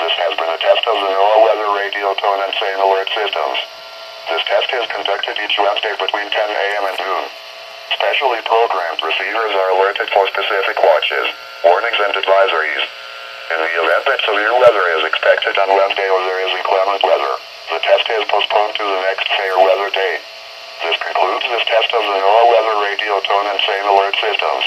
This has been a test of the NOAA weather radio tone and sane alert systems. This test is conducted each Wednesday between 10 a.m. and noon. Specially programmed receivers are alerted for specific watches, warnings and advisories. In the event that severe weather is expected on Wednesday or there is inclement weather, the test is postponed to the next fair weather day. This concludes this test of the NOAA weather radio tone and sane alert systems.